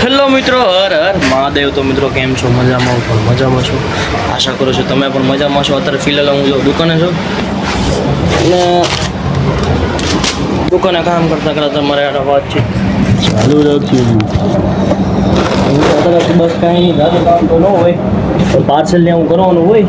Hello મિત્રો, હર હર મહાદેવ. તો મિત્રો કેમ છો? મજામાં છો? મજામાં છો? આશા કરું છું તમે પણ મજામાં છો. અત્યારે ફિલહાલ હું જો દુકાને છું અને દુકાને કામ કરતા કરતા મારે આ વાતચીત ચાલુ રાખી. અત્યારે બસ કાંઈ નહીં, દાદા કામ તો ન હોય, પાર્સલ ને હું કરવાનું હોય.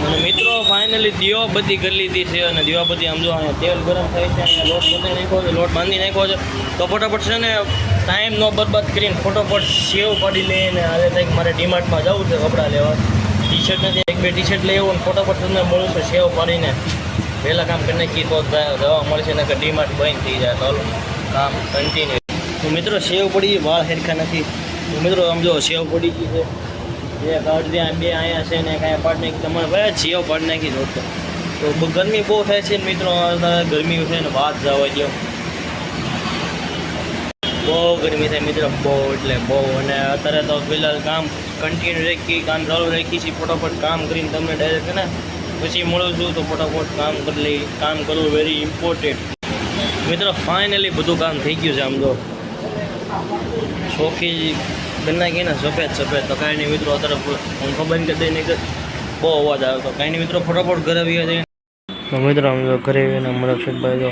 અને મિત્રો ફાઇનલી દીવાબત્તી કરી લીધી છે અને દીવાબત્તી આમ જો અહીંયા તેલ ગરમ થાય છે, અહીંયા લોટ બાંધી નાખ્યો છે, લોટ બાંધી નાખ્યો છે. તો ફટાફટ છે ને ટાઈમ નો બરબાદ કરીને ફટોફટ સેવ પાડી લઈને હવે કંઈક મારે ડીમાર્ટમાં જવું છે કપડાં લેવા. ટી શર્ટ નથી, એક બે ટી શર્ટ લઈ આવું અને ફટોફટ તમને મળું છે સેવ પાડીને પહેલાં કામ કરી નાખીએ તો જવા મળશે ને કે ડીમાર્ટ બંધ થઈ જાય. ચાલો કામ કન્ટિન્યુ. તો મિત્રો સેવ પડી, વાળ હેરખા નથી. તો મિત્રો આમ જો સેવ પડી ગઈ છે, બે કાઢ દે, બે અહીંયા છે ને કાંઈ પાડ નાખી તમારે ભાઈ સેવ પાડ નાખી દો. તો ગરમી બહુ થાય છે મિત્રો, ગરમી છે ને વાત જવા દો, બહુ ગરમી થાય મિત્રો, બહુ એટલે બહુ. અને અત્યારે તો ફિલહાલ કામ કન્ટિન્યુ રાખી, કામ ચાલુ રાખી છે. ફટાફટ કામ કરીને તમને ડાયરેક્ટ ને પછી મળું છું. તો ફટાફટ કામ કરી લઈ, કામ કરવું વેરી ઇમ્પોર્ટન્ટ મિત્રો. ફાઇનલી બધું કામ થઈ ગયું છે. આમ તો ચોખ્ખી બની નાખી ને સફેદ સફેદ. તો કાંઈ નહીં મિત્રો, અત્યારે હું ખબર નહીં કરી દઈને બહુ અવાજ આવ્યો. તો કાંઈ નહીં મિત્રો, ફટાફટ ઘરે આવ્યા છે. તો મિત્રો આમ તો ઘરે આવીને અમારા અક્ષતભાઈ તો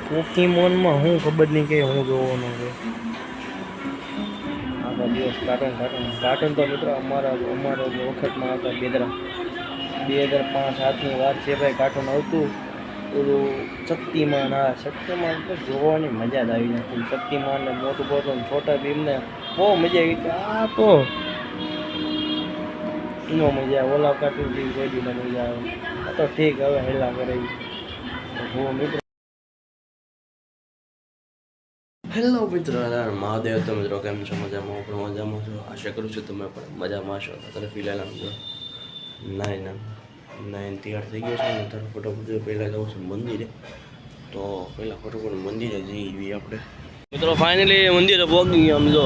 પોકીમોનમાં હું ખબર નહીં કે હું જોવાનું છે આખા દિવસ. કાર્ટૂન તો મિત્રો અમારા વખતમાં આવતા 2005-07ની વાત છે ભાઈ. કાર્ટૂન આવતું ઓલું શક્તિમાન. હા, શક્તિમાન તો જોવાની મજા જ આવી નથી. શક્તિમાન ને મોટું મોટું છોટા ભીમને બહુ મજા આવી હતી. આ તો એનો મજા આવે, ઓલા કાર્ટૂન જેવી કોઈ દી મજા આવે. આ તો ઠીક, હવે હેલા કરે. હું મિત્રો હેલો મિત્રો, મહાદેવ. તો મિત્રો કેમ છો? મજામાં? હું પણ મજામાં છું. આશા કરું છું તમે પણ મજામાં છો. અત્યારે ફિલહાલ આમ જો નાઈન તૈયાર થઈ ગયો છે ને તારો ફટોફટ પહેલાં જવું છે મંદિરે. તો પહેલાં ફટોફટ મંદિરે જઈએ આપણે મિત્રો. ફાઇનલી મંદિરે પહોંચી ગયા. આમ જો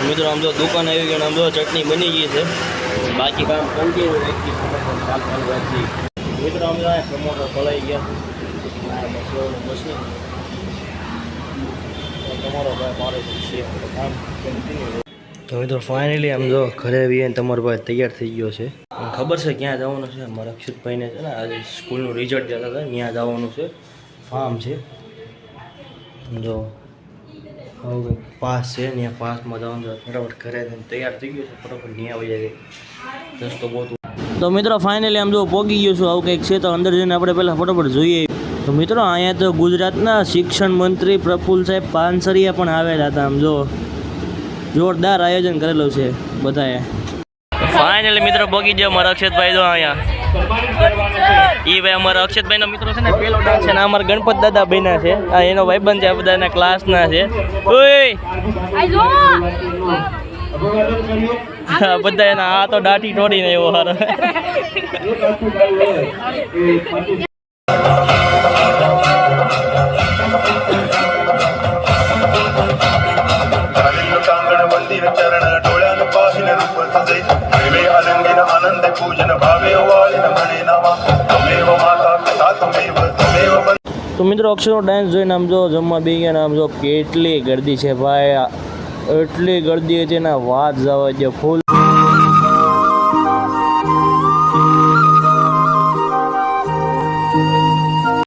મિત્રો, આમ જો દુકાન આવી ગઈ. આમ જો ચટણી બની ગઈ છે, બાકી કામ કન્ટિન્યુ રાખી મિત્રો. આમ જો ટમાટર ફળાઈ ગયા. તમારો ભાઈ મારે છે કામ કન્ટિન્યુ. તો મિત્રો ફાઇનલી આમ જો ઘરે આવીને તમારો ભાઈ તૈયાર થઈ ગયો છે. ખબર છે ક્યાં જવાનું છે? મારા અક્ષતભાઈને છે ને આજે સ્કૂલનું રિઝલ્ટ જતા હતા, ત્યાં જવાનું છે. ફાર્મ છે જો હવે પાસ છે, ત્યાં પાસમાં જવાનું છે. ફટાફટ ઘરે તૈયાર થઈ ગયો છે, ફટાફટ ત્યાં આવી જાય રસ્તો બહુ. તો મિત્રો ફાઇનલી આમ જો પહોંચી ગયો છું. આવું કંઈક છે તો અંદર જઈને આપણે પહેલાં ફટાફટ જોઈએ. તો મિત્રો અહીંયા તો ગુજરાતના શિક્ષણ મંત્રી પ્રફુલ્લ સાહેબ પાનસરિયા પણ આવેલા હતા. આમ જો જોરદાર આયોજન કરેલું છે બધાએ. ફાઇનલી મિત્રો પહોંચી ગયો મારા અક્ષતભાઈ. જો અહીંયા એ ભાઈ અમારા અક્ષતભાઈનો મિત્રો છે ને પેલો ડાન્સ છે ને અમારા ગણપત દાદા બન્યા છે. આ એનો ભાઈબંધ છે, આ બધાના ક્લાસના છે. બધા એના આ તો દાઢી ટોડીને એવો હારો. તો મિત્રો અક્ષરનો ડાન્સ જોઈને આમ જો જમવા બી ગયા. આમ જો કેટલી ગરદી છે ભાઈ, એટલી ગરદી હતી ને વાત જવા દે ફૂલ.